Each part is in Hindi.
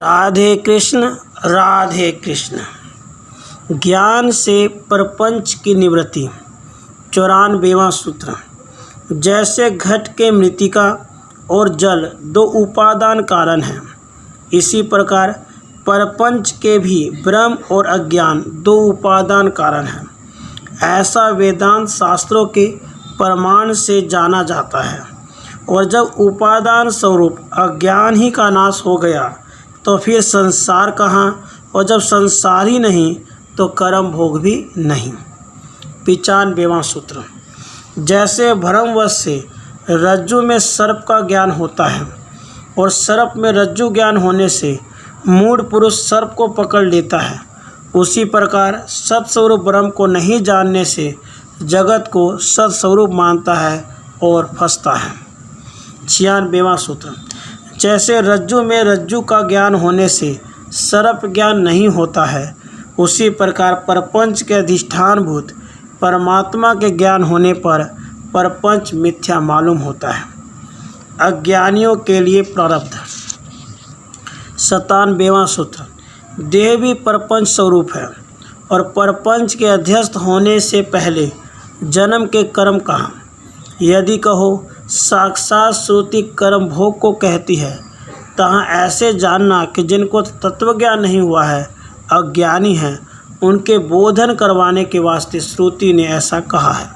राधे कृष्ण। ज्ञान से प्रपंच की निवृत्ति। 94वां सूत्र। जैसे घट के मृत्तिका और जल दो उपादान कारण हैं, इसी प्रकार प्रपंच के भी ब्रह्म और अज्ञान दो उपादान कारण हैं। ऐसा वेदांत शास्त्रों के प्रमाण से जाना जाता है। और जब उपादान स्वरूप अज्ञान ही का नाश हो गया तो फिर संसार कहाँ, और जब संसार ही नहीं तो कर्म भोग भी नहीं। 95वां सूत्र। जैसे भ्रमवश से रज्जु में सर्प का ज्ञान होता है और सर्प में रज्जु ज्ञान होने से मूढ़ पुरुष सर्प को पकड़ लेता है, उसी प्रकार सत्स्वरूप ब्रह्म को नहीं जानने से जगत को सत्स्वरूप मानता है और फंसता है। 96वां सूत्र। जैसे रज्जु में रज्जु का ज्ञान होने से सर्प ज्ञान नहीं होता है, उसी प्रकार प्रपंच के अधिष्ठानभूत परमात्मा के ज्ञान होने पर प्रपंच मिथ्या मालूम होता है। अज्ञानियों के लिए प्रारब्ध। 97वां सूत्र। देह भी प्रपंच स्वरूप है और प्रपंच के अध्यस्त होने से पहले जन्म के कर्म कहाँ। यदि कहो साक्षात श्रुति कर्म भोग को कहती है, तहाँ ऐसे जानना कि जिनको तत्वज्ञान नहीं हुआ है, अज्ञानी हैं, उनके बोधन करवाने के वास्ते श्रुति ने ऐसा कहा है।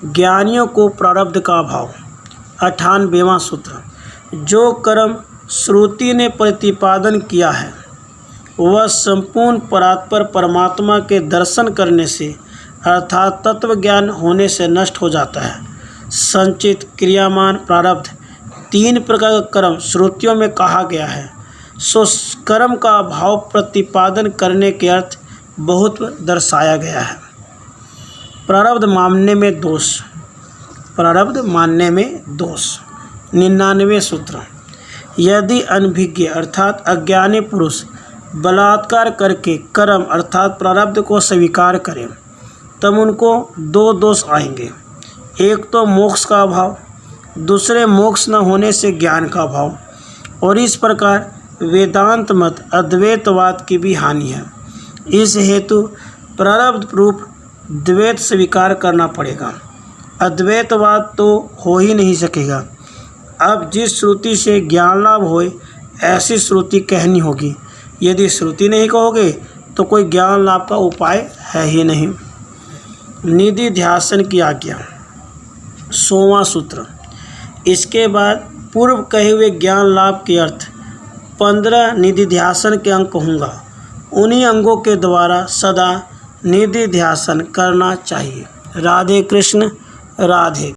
ज्ञानियों को प्रारब्ध का भाव। 98वां सूत्र। जो कर्म श्रुति ने प्रतिपादन किया है वह संपूर्ण परात्पर परमात्मा के दर्शन करने से अर्थात तत्व ज्ञान होने से नष्ट हो जाता है। संचित क्रियामान प्रारब्ध 3 प्रकार का कर्म श्रुतियों में कहा गया है, सो कर्म का भाव प्रतिपादन करने के अर्थ बहुत दर्शाया गया है। प्रारब्ध मानने में दोष। 99वें सूत्र। यदि अनभिज्ञ अर्थात अज्ञानी पुरुष बलात्कार करके कर्म अर्थात प्रारब्ध को स्वीकार करें, तब उनको 2 दोष आएंगे। एक तो मोक्ष का अभाव, दूसरे मोक्ष न होने से ज्ञान का अभाव, और इस प्रकार वेदांत मत अद्वैतवाद की भी हानि है। इस हेतु प्रारब्ध रूप द्वैत स्वीकार करना पड़ेगा, अद्वैतवाद तो हो ही नहीं सकेगा। अब जिस श्रुति से ज्ञान लाभ होए ऐसी श्रुति कहनी होगी। यदि श्रुति नहीं कहोगे तो कोई ज्ञान लाभ का उपाय है ही नहीं। निधि ध्यासन की आज्ञा। 100वां सूत्र। इसके बाद पूर्व कहे हुए ज्ञान लाभ के अर्थ 15 निधि ध्यासन के अंग कहूँगा। उन्हीं अंगों के द्वारा सदा निधि ध्यासन करना चाहिए। राधे कृष्ण। राधे।